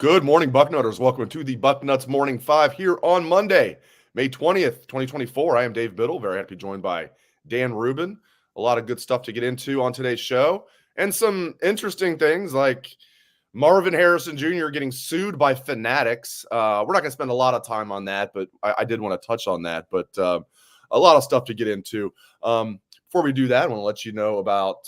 Good morning, Bucknutters. Welcome to the Bucknuts Morning Five here on Monday, May 20th, 2024. I am Dave Biddle, very happy to be joined by Dan Rubin. A lot of good stuff to get into on today's show, and some interesting things like Marvin Harrison Jr. getting sued by Fanatics. We're not going to spend a lot of time on that, but I did want to touch on that. But a lot of stuff to get into. Before we do that, I want to let you know about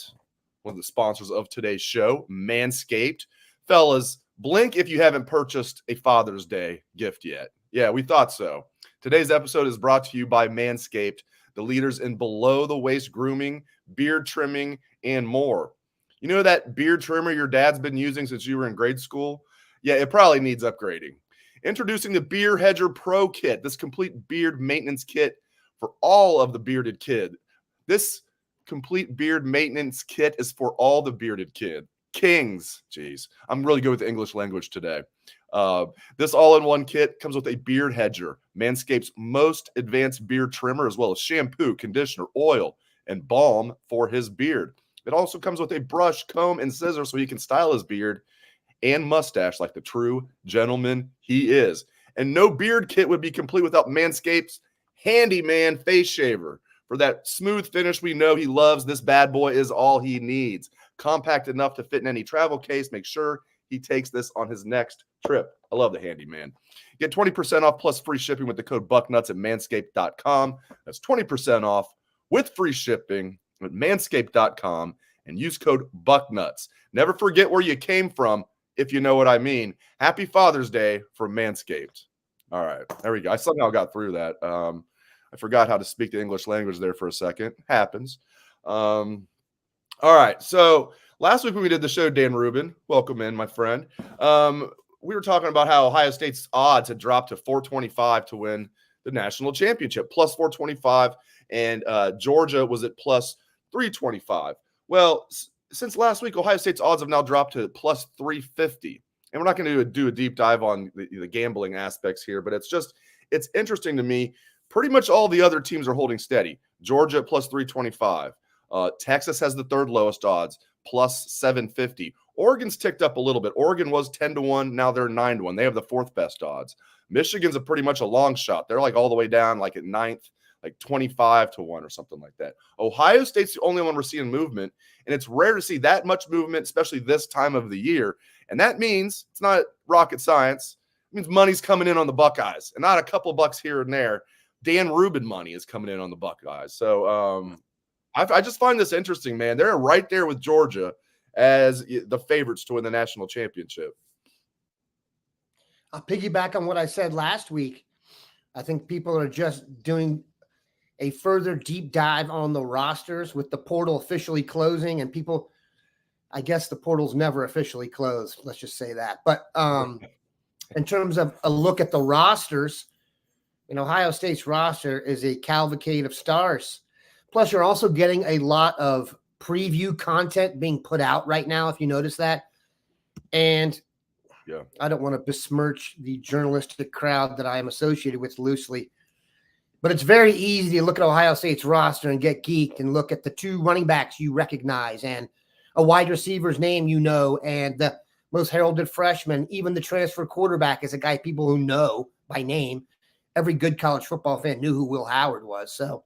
one of the sponsors of today's show, Manscaped. Fellas, blink if you haven't purchased a Father's Day gift yet. Yeah, we thought so. Today's episode is brought to you by Manscaped, the leaders in below-the-waist grooming, beard trimming, and more. You know that beard trimmer your dad's been using since you were in grade school? Yeah, it probably needs upgrading. Introducing the Beard Hedger Pro Kit, this complete beard maintenance kit for all of the bearded kid. This complete beard maintenance kit is for all the bearded kings. Jeez, I'm really good with the English language today. This all-in-one kit comes with a beard hedger, Manscaped's most advanced beard trimmer, as well as shampoo, conditioner, oil, and balm for his beard. It also comes with a brush, comb, and scissors so he can style his beard and mustache like the true gentleman he is. And no beard kit would be complete without Manscaped's Handyman face shaver. For that smooth finish we know he loves, this bad boy is all he needs. Compact enough to fit in any travel case. Make sure he takes this on his next trip. I love the Handyman. Get 20% off plus free shipping with the code BUCKNUTS at manscaped.com. That's 20% off with free shipping at manscaped.com and use code BUCKNUTS. Never forget where you came from, if you know what I mean. Happy Father's Day from Manscaped. All right, there we go. I somehow got through that. I forgot how to speak the English language there for a second. Happens. All right, so last week when we did the show, Dan Rubin, welcome in, my friend. We were talking about how Ohio State's odds had dropped to 425 to win the national championship, plus 425, and Georgia was at plus 325. Well, since last week, Ohio State's odds have now dropped to plus 350. And we're not going to do a deep dive on the gambling aspects here, but it's interesting to me. Pretty much all the other teams are holding steady. Georgia at plus 325. Texas has the third lowest odds, plus 750. Oregon's ticked up a little bit. Oregon was 10-1. Now they're 9-1. They have the fourth best odds. Michigan's pretty much a long shot. They're like all the way down, like at ninth, like 25-1 or something like that. Ohio State's the only one we're seeing movement, and it's rare to see that much movement, especially this time of the year. And that means it's not rocket science. It means money's coming in on the Buckeyes, and not a couple bucks here and there. Dan Rubin money is coming in on the Buckeyes. So I just find this interesting, man. They're right there with Georgia as the favorites to win the national championship. I'll piggyback on what I said last week. I think people are just doing a further deep dive on the rosters with the portal officially closing, and people, I guess the portal's never officially closed. Let's just say that. But in terms of a look at the rosters, Ohio State's roster is a cavalcade of stars. Plus, you're also getting a lot of preview content being put out right now, if you notice that. And yeah, I don't want to besmirch the journalistic crowd that I am associated with loosely, but it's very easy to look at Ohio State's roster and get geeked and look at the two running backs you recognize and a wide receiver's name and the most heralded freshman, even the transfer quarterback is a guy people who know by name. Every good college football fan knew who Will Howard was. So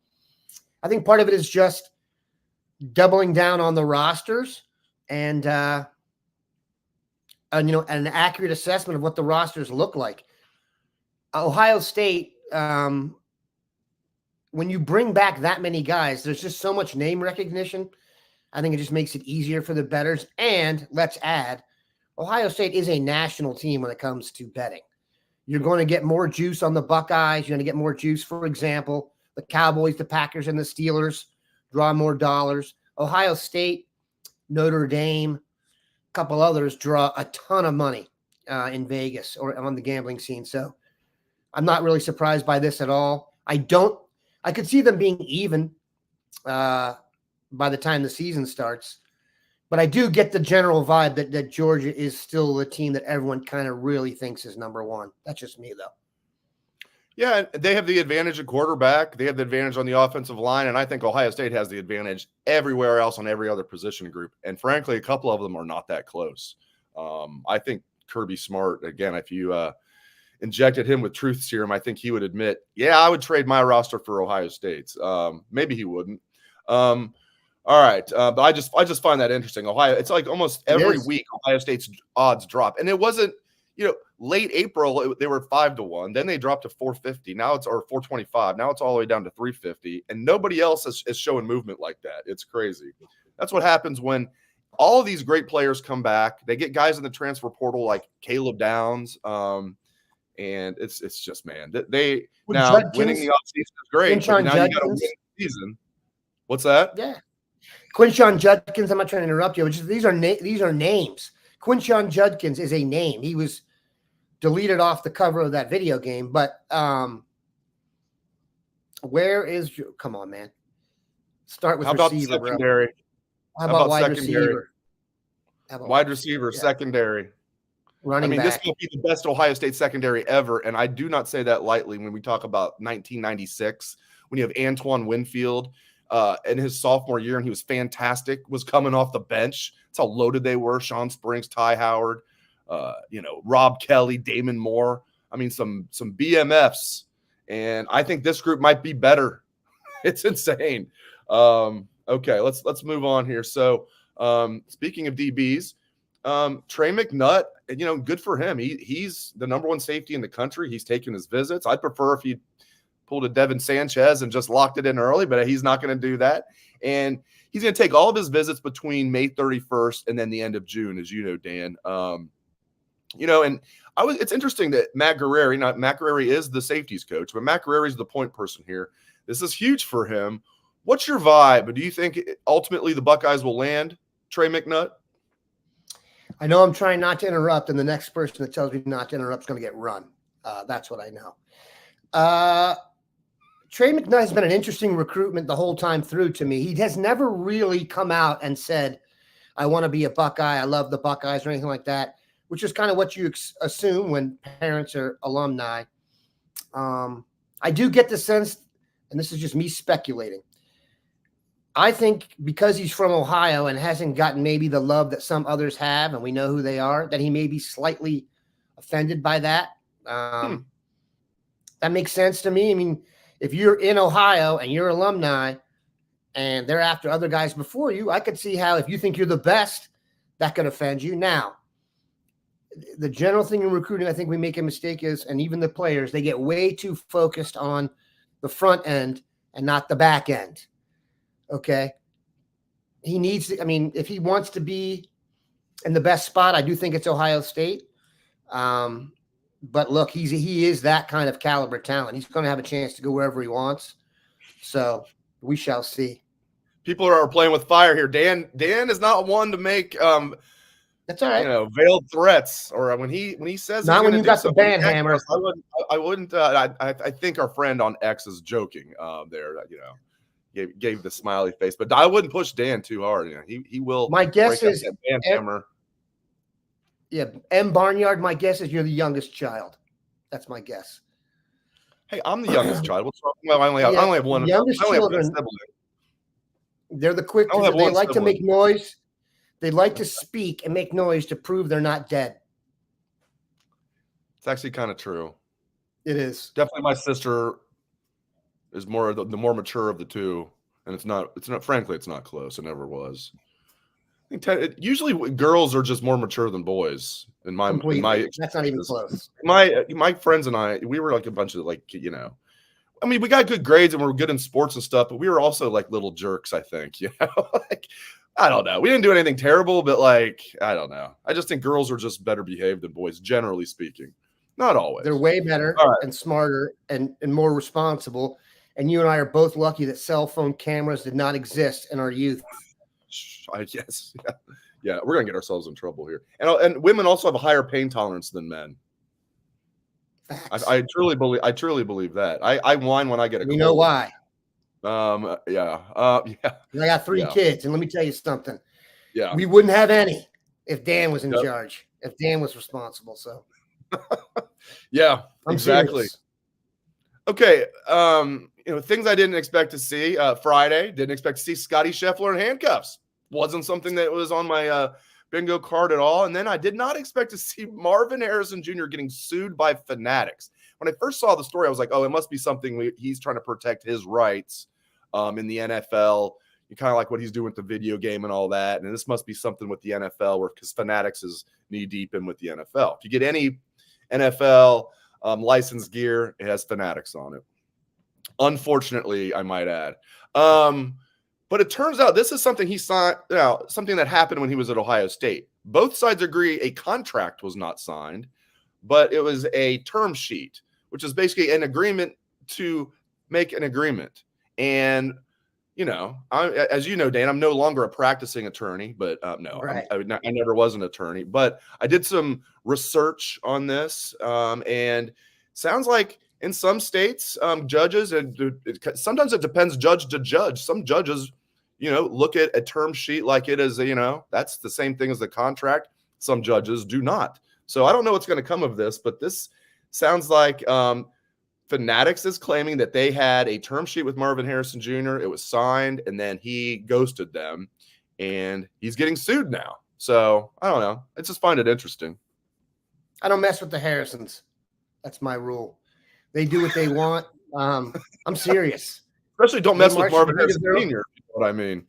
I think part of it is just doubling down on the rosters and an accurate assessment of what the rosters look like. Ohio State, when you bring back that many guys, there's just so much name recognition. I think it just makes it easier for the bettors. And let's add, Ohio State is a national team when it comes to betting. You're going to get more juice on the Buckeyes. You're going to get more juice, for example, the Cowboys, the Packers, and the Steelers draw more dollars. Ohio State, Notre Dame, a couple others draw a ton of money in Vegas or on the gambling scene. So I'm not really surprised by this at all. I could see them being even by the time the season starts. But I do get the general vibe that Georgia is still the team that everyone kind of really thinks is number one. That's just me, though. Yeah, they have the advantage at quarterback. They have the advantage on the offensive line, and I think Ohio State has the advantage everywhere else on every other position group. And frankly, a couple of them are not that close. I think Kirby Smart. Again, if you injected him with truth serum, I think he would admit, yeah, I would trade my roster for Ohio State's. Maybe he wouldn't. All right, but I just find that interesting. Ohio, it's like almost every week Ohio State's odds drop, and it wasn't, late April they were 5-1, then they dropped to 450. Now it's or 425. Now it's all the way down to 350, and nobody else is showing movement like that. It's crazy. That's what happens when all of these great players come back. They get guys in the transfer portal like Caleb Downs. And it's just, man, they now Judkins, winning the offseason is great, but now you got to win the season. What's that? Yeah, Quinshon Judkins. I'm not trying to interrupt you. These are names. Quinshon Judkins is a name. He was deleted off the cover of that video game. But where is your? Come on, man. Start with receiver, secondary? Bro. How about wide receiver? Wide receiver, secondary. Running back. This will be the best Ohio State secondary ever, and I do not say that lightly when we talk about 1996, when you have Antoine Winfield in his sophomore year, and he was fantastic, was coming off the bench. That's how loaded they were. Sean Springs, Ty Howard, Rob Kelly, Damon Moore. Some BMFs, and I think this group might be better. It's insane. Okay, let's move on here. So, speaking of DBs, Trey McNutt, good for him. He's the number one safety in the country. He's taking his visits. I'd prefer if he pulled a Devin Sanchez and just locked it in early, but he's not going to do that. And he's going to take all of his visits between May 31st and then the end of June, as you know, Dan. And it's interesting that Matt Guerrieri is the safeties coach, but Matt Guerrieri is the point person here. This is huge for him. What's your vibe? Do you think ultimately the Buckeyes will land Trey McNutt? I know I'm trying not to interrupt, and the next person that tells me not to interrupt is going to get run. That's what I know. Trey McNutt has been an interesting recruitment the whole time through to me. He has never really come out and said, I want to be a Buckeye. I love the Buckeyes or anything like that, which is kind of what you assume when parents are alumni. I do get the sense, and this is just me speculating, I think because he's from Ohio and hasn't gotten maybe the love that some others have, and we know who they are, that he may be slightly offended by that. That makes sense to me. If you're in Ohio and you're alumni and they're after other guys before you, I could see how if you think you're the best, that could offend you. Now, the general thing in recruiting, I think we make a mistake is, and even the players, they get way too focused on the front end and not the back end. Okay. He needs to, if he wants to be in the best spot, I do think it's Ohio State. But look, he is that kind of caliber talent. He's going to have a chance to go wherever he wants. So we shall see. People are playing with fire here. Dan is not one to make that's all right. Veiled threats, or when he says not when you got the band hammer. I wouldn't. I think our friend on X is joking there. Gave the smiley face, but I wouldn't push Dan too hard. He will. My guess is hammer. Yeah, M. Barnyard. My guess is you're the youngest child. That's my guess. Hey, I'm the youngest child. What's wrong? Well, I only have one. Youngest children. They're the quick. They like to make noise. They like to speak and make noise to prove they're not dead. It's actually kind of true. It is. Definitely, my sister is more the more mature of the two, and it's not. Frankly, it's not close. It never was. I think usually girls are just more mature than boys. In my that's not even close. My friends and I, we were like a bunch of we got good grades and we were good in sports and stuff, but we were also like little jerks. I think I don't know. We didn't do anything terrible, but I don't know. I just think girls are just better behaved than boys, generally speaking. Not always. They're way better and smarter and more responsible. And you and I are both lucky that cell phone cameras did not exist in our youth. I guess. Yeah. We're going to get ourselves in trouble here. And women also have a higher pain tolerance than men. I truly believe that. I whine when I get a cold. You know why? Yeah. I got 3 kids, and let me tell you something. Yeah. We wouldn't have any if Dan was in charge, if Dan was responsible. So yeah, I'm exactly. Serious. Okay. Things I didn't expect to see Friday. Didn't expect to see Scotty Scheffler in handcuffs. Wasn't something that was on my bingo card at all. And then I did not expect to see Marvin Harrison Jr. getting sued by Fanatics. When I first saw the story, I was like, oh, it must be something he's trying to protect his rights in the NFL. Kind of like what he's doing with the video game and all that. And this must be something with the NFL because Fanatics is knee deep in with the NFL. If you get any NFL licensed gear, it has Fanatics on it. Unfortunately, I might add. But it turns out this is something he signed, something that happened when he was at Ohio State. Both sides agree a contract was not signed, but it was a term sheet, which is basically an agreement to make an agreement. And, as you know, Dan, I'm no longer a practicing attorney, but no, Right. I never was an attorney. But I did some research on this, and sounds like in some states, judges, and sometimes it depends judge to judge. Some judges, look at a term sheet like it is, that's the same thing as the contract. Some judges do not. So I don't know what's going to come of this, but this sounds like Fanatics is claiming that they had a term sheet with Marvin Harrison Jr. It was signed, and then he ghosted them, and he's getting sued now. So I don't know. I just find it interesting. I don't mess with the Harrisons. That's my rule. They do what they want. I'm serious. Especially don't mess with Marvin Harrison Sr. You know what I mean?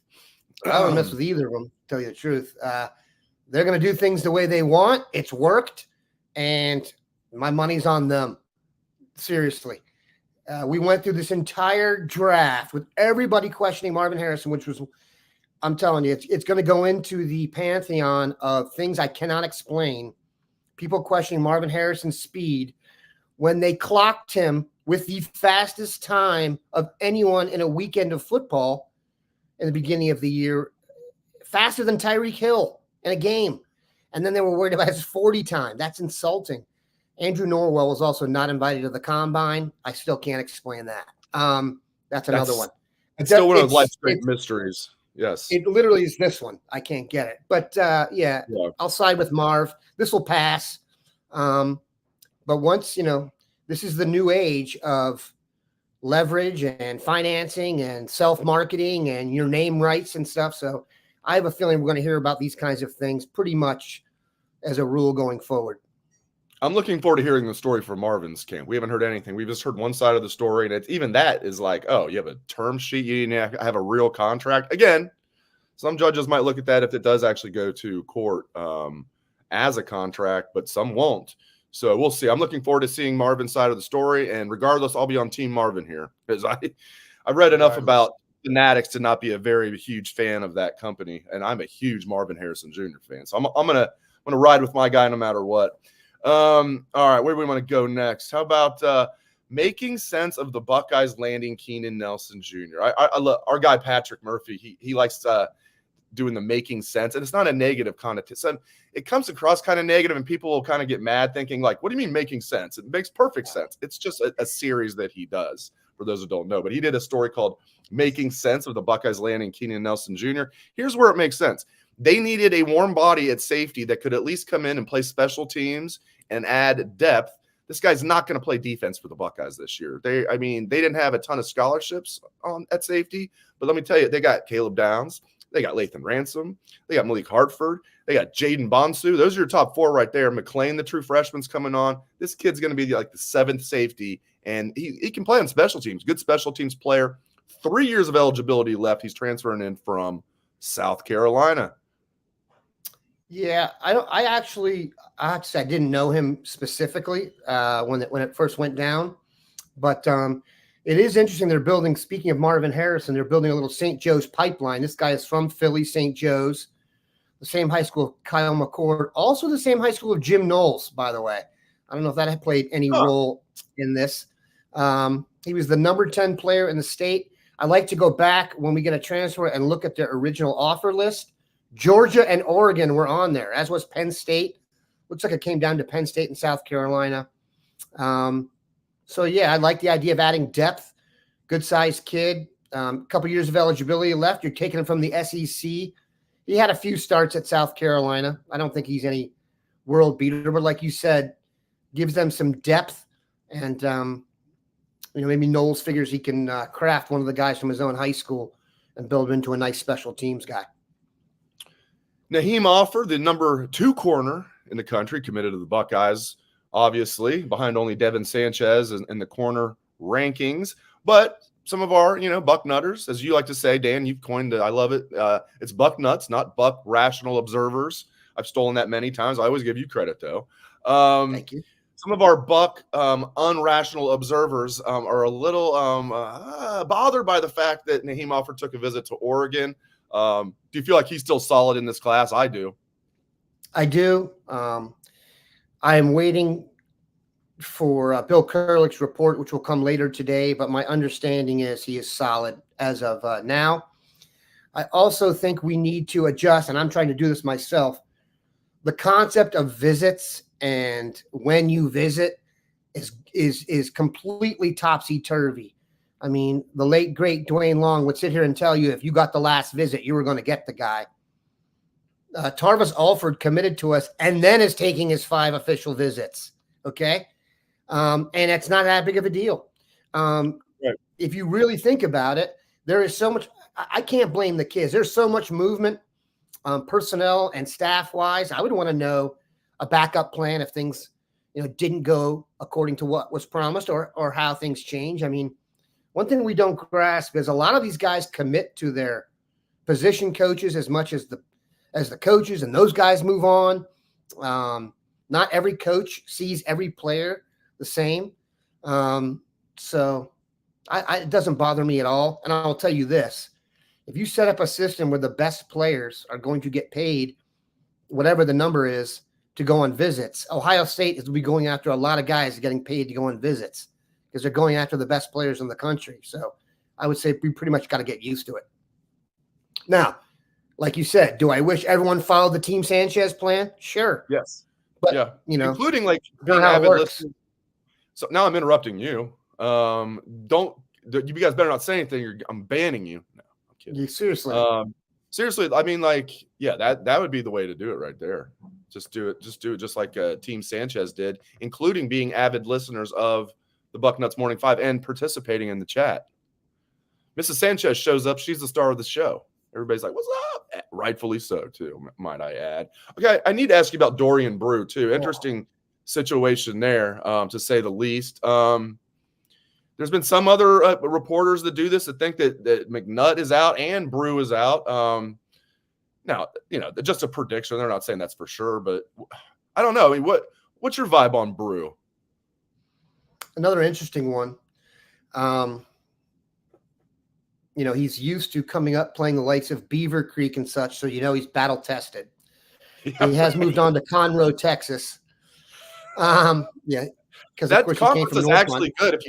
I don't mess with either of them, to tell you the truth. They're going to do things the way they want. It's worked, and my money's on them. Seriously. We went through this entire draft with everybody questioning Marvin Harrison, which was, I'm telling you, it's going to go into the pantheon of things I cannot explain. People questioning Marvin Harrison's speed when they clocked him with the fastest time of anyone in a weekend of football in the beginning of the year, faster than Tyreek Hill in a game. And then they were worried about his 40 time. That's insulting. Andrew Norwell was also not invited to the combine. I still can't explain that. That's another one. It's still one of life's great mysteries. Yes. It literally is this one. I can't get it. But yeah, I'll side with Marv. This will pass. But once, this is the new age of leverage and financing and self-marketing and your name rights and stuff. So I have a feeling we're going to hear about these kinds of things pretty much as a rule going forward. I'm looking forward to hearing the story from Marvin's camp. We haven't heard anything. We've just heard one side of the story, and it's even that is like, oh, you have a term sheet, you didn't have a real contract. Again, some judges might look at that if it does actually go to court as a contract, but some won't. So we'll see. I'm looking forward to seeing Marvin's side of the story, and regardless, I'll be on Team Marvin here because I read enough about Fanatics to not be a very huge fan of that company, and I'm a huge Marvin Harrison Jr. fan. So I'm gonna ride with my guy no matter what. All right, where do we want to go next? How about making sense of the Buckeyes landing Keenan Nelson Jr.? I love our guy Patrick Murphy. He likes doing the making sense, and it's not a negative connotation. It comes across kind of negative, and people will kind of get mad thinking like, what do you mean making sense? It makes perfect sense. It's just a series that he does, for those who don't know. But he did a story called Making Sense of the Buckeyes landing Keenan Nelson Jr. Here's where it makes sense. They needed a warm body at safety that could at least come in and play special teams and add depth. This guy's not going to play defense for the Buckeyes this year. They didn't have a ton of scholarships at safety, but let me tell you, they got Caleb Downs, they got Lathan Ransom, they got Malik Hartford, they got Jaden Bonsu. Those are your top four right there. McLean, the true freshman's coming on. This kid's going to be like the seventh safety, and he can play on special teams. Good special teams player. 3 years of eligibility left. He's transferring in from South Carolina. Yeah, I have to say I didn't know him specifically when it first went down, but it is interesting. They're building. Speaking of Marvin Harrison, they're building a little St. Joe's pipeline. This guy is from Philly, St. Joe's, the same high school of Kyle McCord, also the same high school of Jim Knowles. By the way, I don't know if that had played any role in this. He was the number 10 player in the state. I like to go back when we get a transfer and look at their original offer list. Georgia and Oregon were on there, as was Penn State. Looks like it came down to Penn State and South Carolina. So, yeah, I like the idea of adding depth. Good-sized kid. A couple years of eligibility left. You're taking him from the SEC. He had a few starts at South Carolina. I don't think he's any world beater, but like you said, gives them some depth. And, maybe Knowles figures he can craft one of the guys from his own high school and build him into a nice special teams guy. Naheem Offer, the number 2 corner in the country, committed to the Buckeyes, obviously, behind only Devin Sanchez in the corner rankings. But some of our, Buck Nutters, as you like to say, Dan, you've coined it. I love it. It's Buck Nuts, not Buck Rational Observers. I've stolen that many times. I always give you credit, though. Thank you. Some of our Buck unrational observers are a little bothered by the fact that Naheem Offer took a visit to Oregon. Do you feel like he's still solid in this class? I do. I do. I am waiting for Bill Kurelich's report, which will come later today, but my understanding is he is solid as of now. I also think we need to adjust, and I'm trying to do this myself, the concept of visits and when you visit is completely topsy-turvy. I mean, the late, great Dwayne Long would sit here and tell you if you got the last visit, you were going to get the guy. Tarvis Alford committed to us and then is taking his 5 official visits, okay? And it's not that big of a deal. Right. If you really think about it, there is so much – I can't blame the kids. There's so much movement, personnel and staff-wise. I would want to know a backup plan if things didn't go according to what was promised or how things change. I mean, one thing we don't grasp is a lot of these guys commit to their position coaches as much as the coaches, and those guys move on. Not every coach sees every player the same. So it doesn't bother me at all. And I'll tell you this, if you set up a system where the best players are going to get paid, whatever the number is, to go on visits, Ohio State is be going after a lot of guys getting paid to go on visits because they're going after the best players in the country. So I would say we pretty much got to get used to it. Now, like you said, do I wish everyone followed the Team Sanchez plan? Sure. Yes. But, yeah. Including being avid listeners. So now I'm interrupting you. You guys better not say anything. I'm banning you. No, I'm kidding. Seriously. Seriously, I mean, that would be the way to do it right there. Just do it just like Team Sanchez did, including being avid listeners of the Bucknuts Morning 5 and participating in the chat. Mrs. Sanchez shows up. She's the star of the show. Everybody's like, what's up? Rightfully so, too, might I add. Okay, I need to ask you about Dorian Brew, too. Interesting situation there, to say the least. There's been some other reporters that do this that think that McNutt is out and Brew is out. Now, just a prediction. They're not saying that's for sure, but I don't know. I mean, what's your vibe on Brew? Another interesting one. He's used to coming up playing the likes of Beaver Creek and such, so he's battle tested. Yeah, he has moved on to Conroe, Texas. Because that conference is actually good.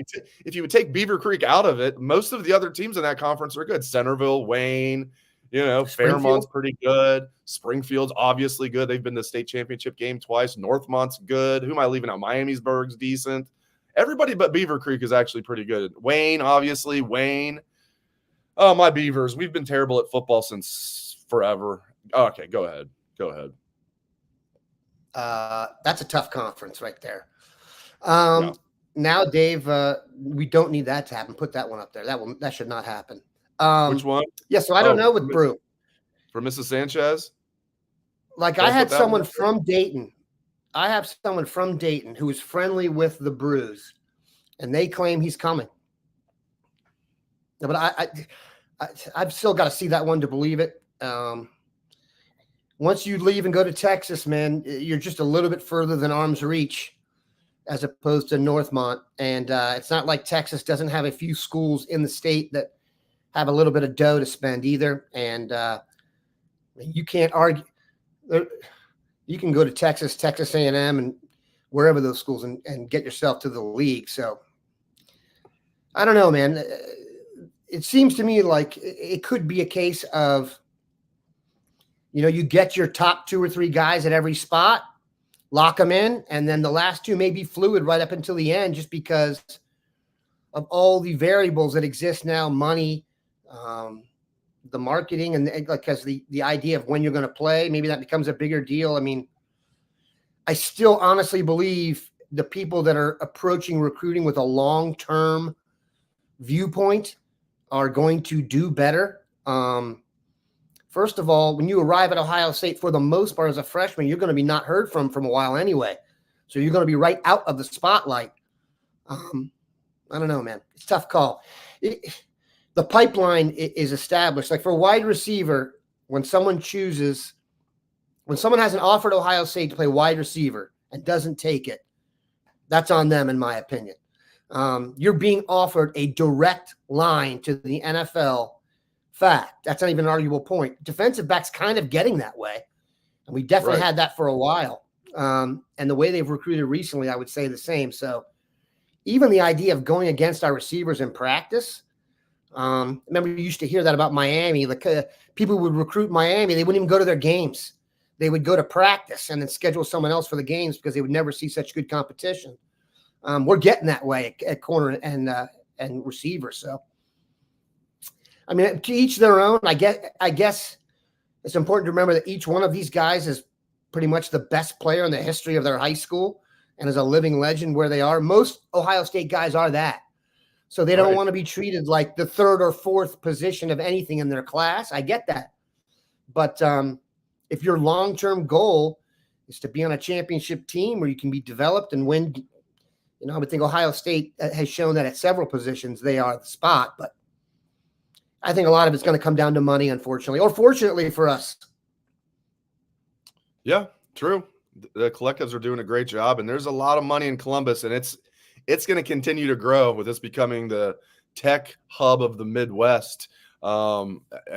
If you would take Beaver Creek out of it, most of the other teams in that conference are good. Centerville, Wayne, Fairmont's pretty good. Springfield's obviously good. They've been to the state championship game twice. Northmont's good. Who am I leaving out? Miamisburg's decent. Everybody but Beaver Creek is actually pretty good. Wayne, obviously. Wayne. Oh, my Beavers. We've been terrible at football since forever. Okay, go ahead. That's a tough conference right there. Now, Dave, we don't need that to happen. Put that one up there. That should not happen. Which one? Yeah, so I don't know with Brew. For Mrs. Sanchez? I had someone from Dayton. I have someone from Dayton who is friendly with the Brews, and they claim he's coming. But I've still got to see that one to believe it. Once you leave and go to Texas, man, you're just a little bit further than arm's reach as opposed to Northmont. And it's not like Texas doesn't have a few schools in the state that have a little bit of dough to spend either. And you can't argue. You can go to Texas A&M, and wherever those schools and get yourself to the league. So I don't know, man. It seems to me like it could be a case of, you get your top 2 or 3 guys at every spot, lock them in, and then the last 2 may be fluid right up until the end just because of all the variables that exist now, money, the marketing, and because the idea of when you're going to play, maybe that becomes a bigger deal. I mean, I still honestly believe the people that are approaching recruiting with a long-term viewpoint are going to do better. First of all, when you arrive at Ohio State, for the most part as a freshman, you're going to be not heard from a while anyway. So you're going to be right out of the spotlight. I don't know, man. It's a tough call. The pipeline is established. Like for wide receiver, when someone has an offer at Ohio State to play wide receiver and doesn't take it, that's on them, in my opinion. You're being offered a direct line to the NFL. Fact. That's not even an arguable point. Defensive backs kind of getting that way. And we definitely had that for a while. And the way they've recruited recently, I would say the same. So even the idea of going against our receivers in practice, remember you used to hear that about Miami. Like people would recruit Miami. They wouldn't even go to their games. They would go to practice and then schedule someone else for the games because they would never see such good competition. We're getting that way at corner and receiver. So, I mean, to each their own. I guess it's important to remember that each one of these guys is pretty much the best player in the history of their high school and is a living legend where they are. Most Ohio State guys are that. So they don't want to be treated like the third or fourth position of anything in their class. I get that. But if your long-term goal is to be on a championship team where you can be developed and win, I would think Ohio State has shown that at several positions they are the spot. But I think a lot of it's going to come down to money, unfortunately, or fortunately for us. Yeah, true. The collectives are doing a great job, and there's a lot of money in Columbus, and it's going to continue to grow with this becoming the tech hub of the Midwest. I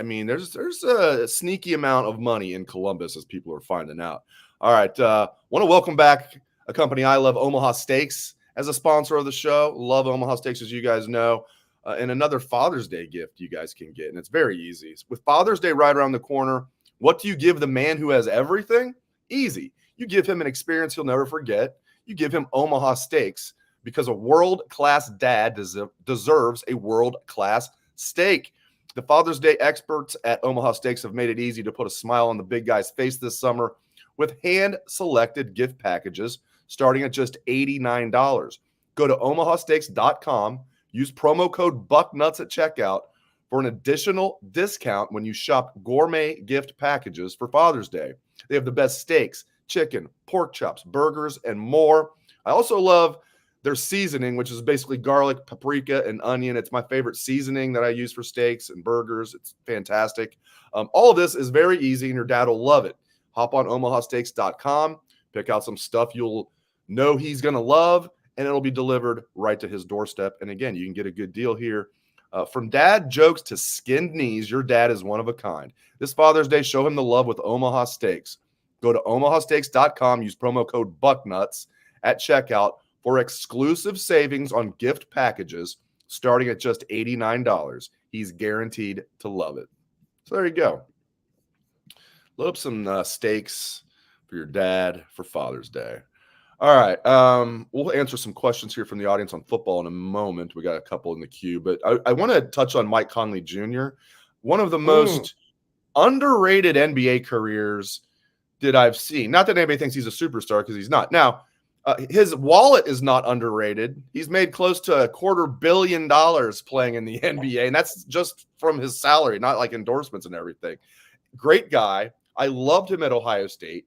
mean, there's a sneaky amount of money in Columbus, as people are finding out. All right, want to welcome back a company I love, Omaha Steaks, as a sponsor of the show. Love Omaha Steaks, as you guys know. And another Father's Day gift you guys can get, and it's very easy. With Father's Day right around the corner, what do you give the man who has everything? Easy. You give him an experience he'll never forget. You give him Omaha Steaks, because a world-class dad deserves a world-class steak. The Father's Day experts at Omaha Steaks have made it easy to put a smile on the big guy's face this summer with hand-selected gift packages starting at just $89. Go to omahasteaks.com. Use promo code BUCKNUTS at checkout for an additional discount when you shop gourmet gift packages for Father's Day. They have the best steaks, chicken, pork chops, burgers, and more. I also love their seasoning, which is basically garlic, paprika, and onion. It's my favorite seasoning that I use for steaks and burgers. It's fantastic. All of this is very easy, and your dad will love it. Hop on omahasteaks.com, pick out some stuff you'll know he's going to love, and it'll be delivered right to his doorstep. And again, you can get a good deal here. From dad jokes to skinned knees, your dad is one of a kind. This Father's Day, show him the love with Omaha Steaks. Go to omahasteaks.com, use promo code BUCKNUTS at checkout for exclusive savings on gift packages starting at just $89. He's guaranteed to love it. So there you go. Load up some steaks for your dad for Father's Day. All right. We'll answer some questions here from the audience on football in a moment. We got a couple in the queue, but I want to touch on Mike Conley Jr., one of the most underrated NBA careers that I've seen. Not that anybody thinks he's a superstar, because he's not. Now, his wallet is not underrated. He's made close to $250 million playing in the NBA, and that's just from his salary, not like endorsements and everything. Great guy. I loved him at Ohio State.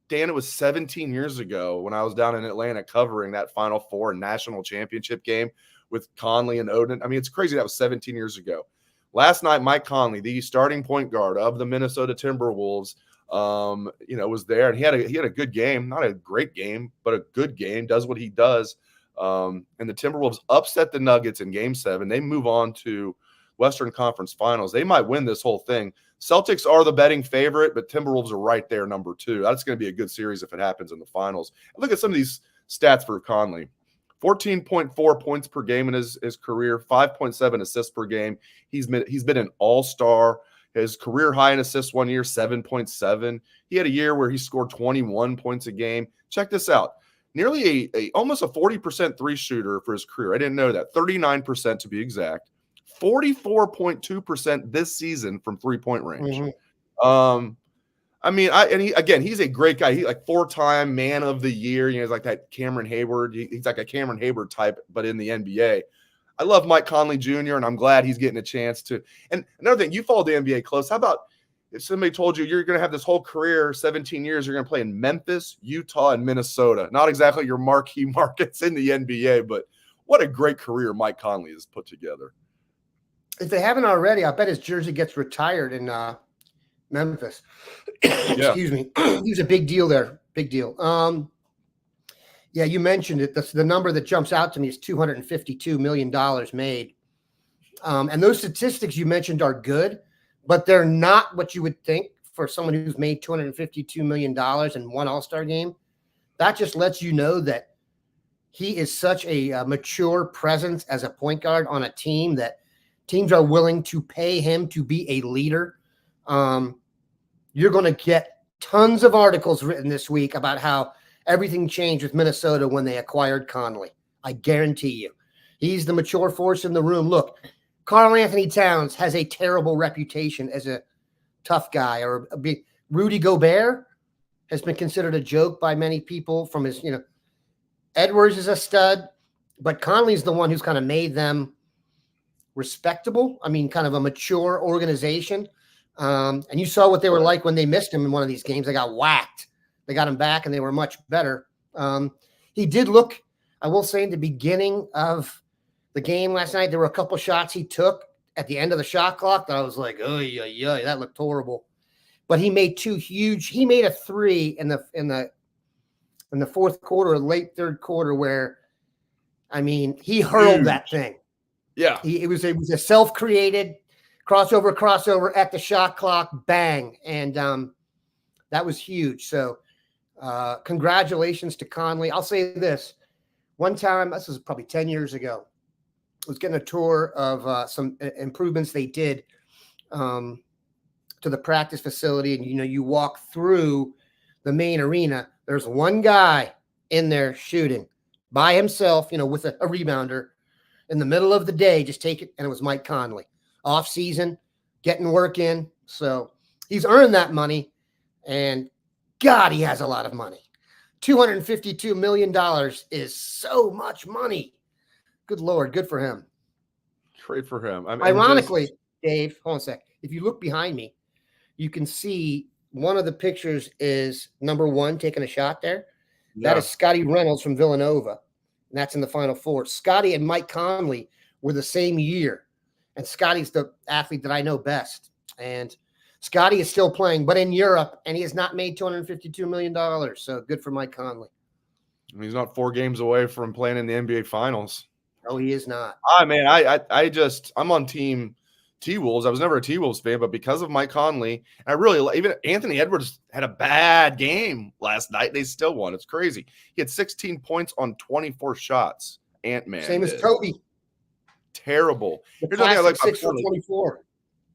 Dan, it was 17 years ago when I was down in Atlanta covering that Final Four national championship game with Conley and Oden. I mean, it's crazy. That was 17 years ago. Last night, Mike Conley, the starting point guard of the Minnesota Timberwolves, was there, and he had a good game, not a great game, but a good game, does what he does. And the Timberwolves upset the Nuggets in Game 7. They move on to Western Conference Finals. They might win this whole thing. Celtics are the betting favorite, but Timberwolves are right there, number 2. That's going to be a good series if it happens in the finals. Look at some of these stats for Conley. 14.4 points per game in his career, 5.7 assists per game. He's been an all-star. His career high in assists one year, 7.7. He had a year where he scored 21 points a game. Check this out. Nearly almost a 40% three shooter for his career. I didn't know that. 39% to be exact. 44.2% this season from three-point range. He's a great guy. He's like 4-time man of the year. He's like that Cameron Hayward. He's like a Cameron Hayward type, but in the NBA. I love Mike Conley Jr., and I'm glad he's getting a chance to. And another thing, you follow the NBA close. How about if somebody told you you're going to have this whole career, 17 years, you're going to play in Memphis, Utah, and Minnesota. Not exactly your marquee markets in the NBA, but what a great career Mike Conley has put together. If they haven't already, I bet his jersey gets retired in Memphis. Excuse me. He was a big deal there. Big deal. Yeah, you mentioned it. The number that jumps out to me is $252 million made. And those statistics you mentioned are good, but they're not what you would think for someone who's made $252 million in one All-Star game. That just lets you know that he is such a mature presence as a point guard on a team that teams are willing to pay him to be a leader. You're going to get tons of articles written this week about how everything changed with Minnesota when they acquired Conley. I guarantee you. He's the mature force in the room. Look, Karl Anthony Towns has a terrible reputation as a tough guy. Or Rudy Gobert has been considered a joke by many people from his, Edwards is a stud, but Conley's the one who's kind of made them respectable. I mean, kind of a mature organization. And you saw what they were like when they missed him in one of these games. They got whacked. They got him back, and they were much better. He did look, I will say, in the beginning of the game last night, there were a couple shots he took at the end of the shot clock that I was like, oh, yeah, that looked horrible. But he made two huge. He made a three in the fourth quarter, late third quarter, where, I mean, he hurled that thing. Yeah, it was a self-created crossover at the shot clock, bang, and that was huge. So, congratulations to Conley. I'll say this: one time, this was probably 10 years ago, I was getting a tour of some improvements they did to the practice facility, and you walk through the main arena. There's one guy in there shooting by himself, with a rebounder in the middle of the day, just take it. And it was Mike Conley, off season, getting work in. So he's earned that money, and God, he has a lot of money. $252 million is so much money. Good Lord. Good for him. Great for him. Ironically, Dave, hold on a sec. If you look behind me, you can see one of the pictures is number one taking a shot there. Yeah. That is Scotty Reynolds from Villanova. And that's in the Final Four. Scotty and Mike Conley were the same year. And Scotty's the athlete that I know best. And Scotty is still playing, but in Europe, and he has not made $252 million. So good for Mike Conley. He's not 4 games away from playing in the NBA Finals. Oh, he is not. Man, I'm on team T-Wolves. I was never a T-Wolves fan, but because of Mike Conley, I really, even Anthony Edwards had a bad game last night. They still won. It's crazy. He had 16 points on 24 shots. Ant-Man. Same as Kobe. Terrible. Here's the thing I like 6 for 24.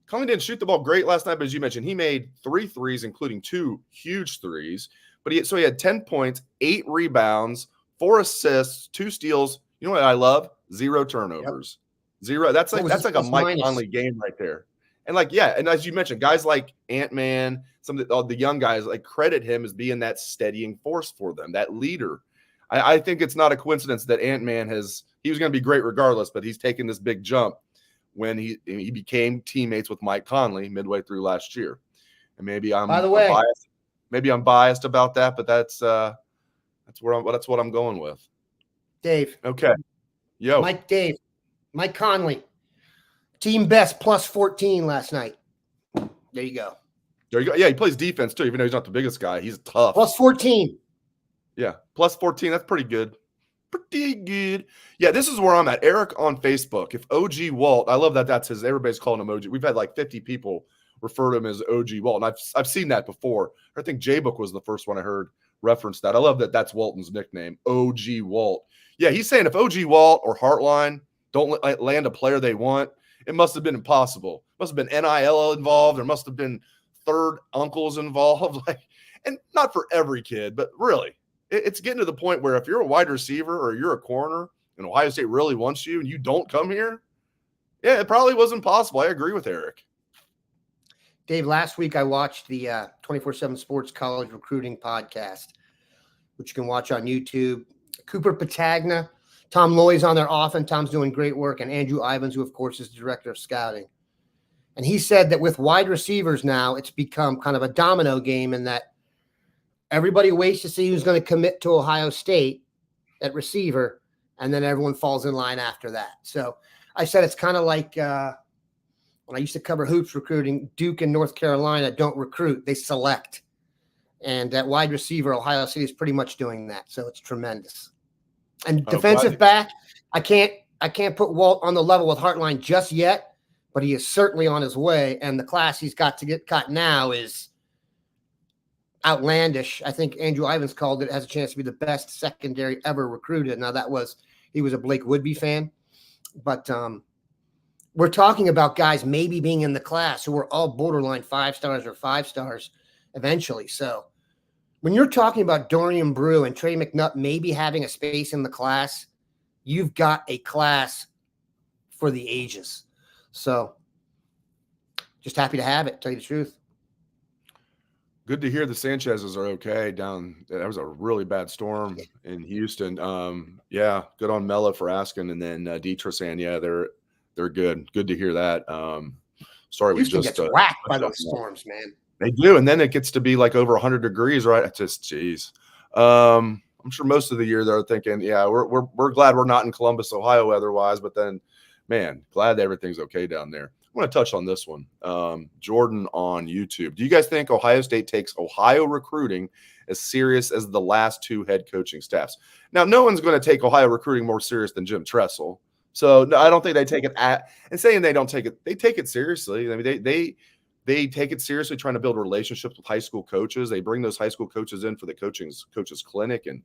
Conley didn't shoot the ball great last night, but as you mentioned, he made 3 threes, including 2 huge threes. But he had 10 points, 8 rebounds, 4 assists, 2 steals. You know what I love? 0 turnovers. Yep. 0. That's like a Mike Conley game right there. And and as you mentioned, guys like Ant-Man, some of the young guys, credit him as being that steadying force for them, that leader. I think it's not a coincidence that Ant-Man he was going to be great regardless, but he's taken this big jump when he became teammates with Mike Conley midway through last year. And maybe I'm biased. Maybe I'm biased about that, but that's what I'm going with. Dave. Okay. Yo. Mike Conley. Team best plus 14 last night. There you go. Yeah, he plays defense too, even though he's not the biggest guy. He's tough. Plus 14. Yeah, plus 14. That's pretty good. Pretty good. Yeah, this is where I'm at. Eric on Facebook. If OG Walt, I love that that's his, everybody's calling him OG. We've had 50 people refer to him as OG Walt, and I've seen that before. I think J-Book was the first one I heard reference that. I love that that's Walton's nickname, OG Walt. Yeah, he's saying if OG Walt or Heartline don't land a player they want, it must have been impossible. Must have been NIL involved. There must have been third uncles involved. And not for every kid, but really, it's getting to the point where if you're a wide receiver or you're a corner and Ohio State really wants you and you don't come here, yeah, it probably wasn't possible. I agree with Eric. Dave, last week I watched the 24/7 Sports College Recruiting Podcast, which you can watch on YouTube. Cooper Patagna, Tom Loy's on there often. Tom's doing great work. And Andrew Ivins, who, of course, is the director of scouting. And he said that with wide receivers now, it's become kind of a domino game in that everybody waits to see who's going to commit to Ohio State at receiver, and then everyone falls in line after that. So I said it's kind of like when I used to cover hoops recruiting, Duke and North Carolina don't recruit, they select. And at wide receiver, Ohio State is pretty much doing that. So it's tremendous. And defensive back, I can't put Walt on the level with Hartline just yet, but he is certainly on his way. And the class he's got to get cut now is outlandish. I think Andrew Ivins called it, has a chance to be the best secondary ever recruited. Now he was a Blake Woodby fan, but we're talking about guys maybe being in the class who are all borderline 5-stars or 5-stars eventually. So when you're talking about Dorian Brew and Trey McNutt maybe having a space in the class, you've got a class for the ages. So just happy to have it, to tell you the truth. Good to hear the Sanchez's are okay down. That was a really bad storm in Houston. Yeah, good on Mella for asking. And then Dietrichson, yeah, they're good. Good to hear that. Sorry, Houston we just gets whacked by those storms, man. They do, and then it gets to be like over 100 degrees, right? It's just, geez. I'm sure most of the year they're thinking, yeah, we're glad we're not in Columbus, Ohio, otherwise. But then, man, glad everything's okay down there. I want to touch on this one. Jordan on YouTube. Do you guys think Ohio State takes Ohio recruiting as serious as the last two head coaching staffs? Now, no one's going to take Ohio recruiting more serious than Jim Tressel. So no, I don't think they take it and saying they don't take it. They take it seriously. I mean, they take it seriously, trying to build relationships with high school coaches. They bring those high school coaches in for the coaches clinic and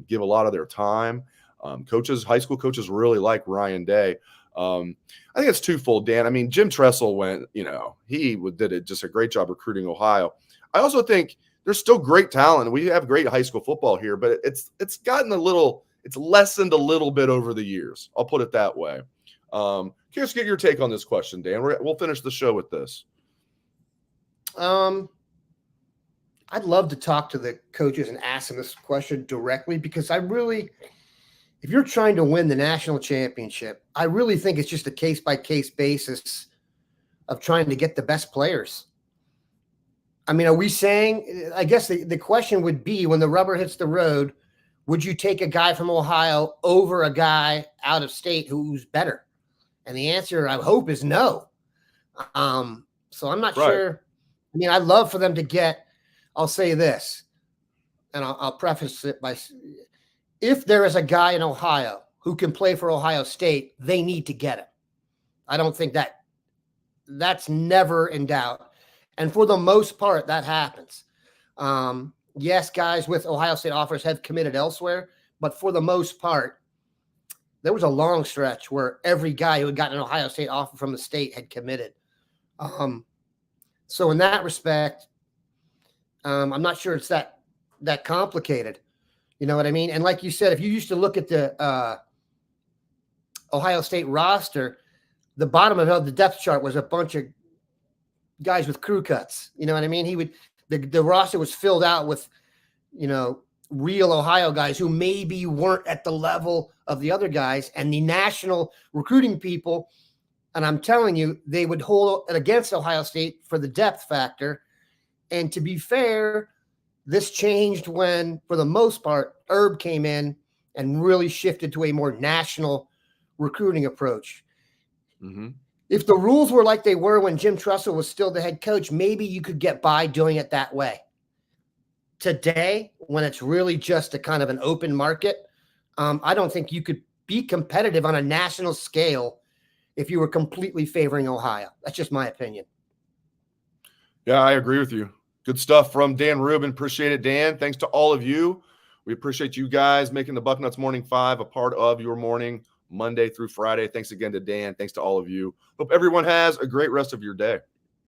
give a lot of their time. High school coaches really like Ryan Day. I think it's twofold, Dan. I mean, Jim Tressel did just a great job recruiting Ohio. I also think there's still great talent. We have great high school football here, but it's lessened a little bit over the years. I'll put it that way. Curious to get your take on this question, Dan. We'll finish the show with this. I'd love to talk to the coaches and ask them this question directly, because if you're trying to win the national championship, I really think it's just a case-by-case basis of trying to get the best players. I mean, are we saying, I guess the question would be, when the rubber hits the road, would you take a guy from Ohio over a guy out of state who's better? And the answer, I hope, is no. So I'm not sure. I mean, I'd love for them to I'll say this, and I'll preface it by, if there is a guy in Ohio who can play for Ohio State, they need to get him. I don't think that's never in doubt. And for the most part, that happens. Yes, guys with Ohio State offers have committed elsewhere, but for the most part, there was a long stretch where every guy who had gotten an Ohio State offer from the state had committed. So in that respect, I'm not sure it's that complicated. You know what I mean? And like you said, if you used to look at the Ohio State roster, the bottom of the depth chart was a bunch of guys with crew cuts. You know what I mean? The roster was filled out with, real Ohio guys who maybe weren't at the level of the other guys, and the national recruiting people. And I'm telling you, they would hold it against Ohio State for the depth factor. And to be fair, this changed when, for the most part, Herb came in and really shifted to a more national recruiting approach. Mm-hmm. If the rules were like they were when Jim Tressel was still the head coach, maybe you could get by doing it that way. Today, when it's really just a kind of an open market, I don't think you could be competitive on a national scale if you were completely favoring Ohio. That's just my opinion. Yeah, I agree with you. Good stuff from Dan Rubin. Appreciate it, Dan. Thanks to all of you. We appreciate you guys making the Bucknuts Morning 5 a part of your morning, Monday through Friday. Thanks again to Dan. Thanks to all of you. Hope everyone has a great rest of your day.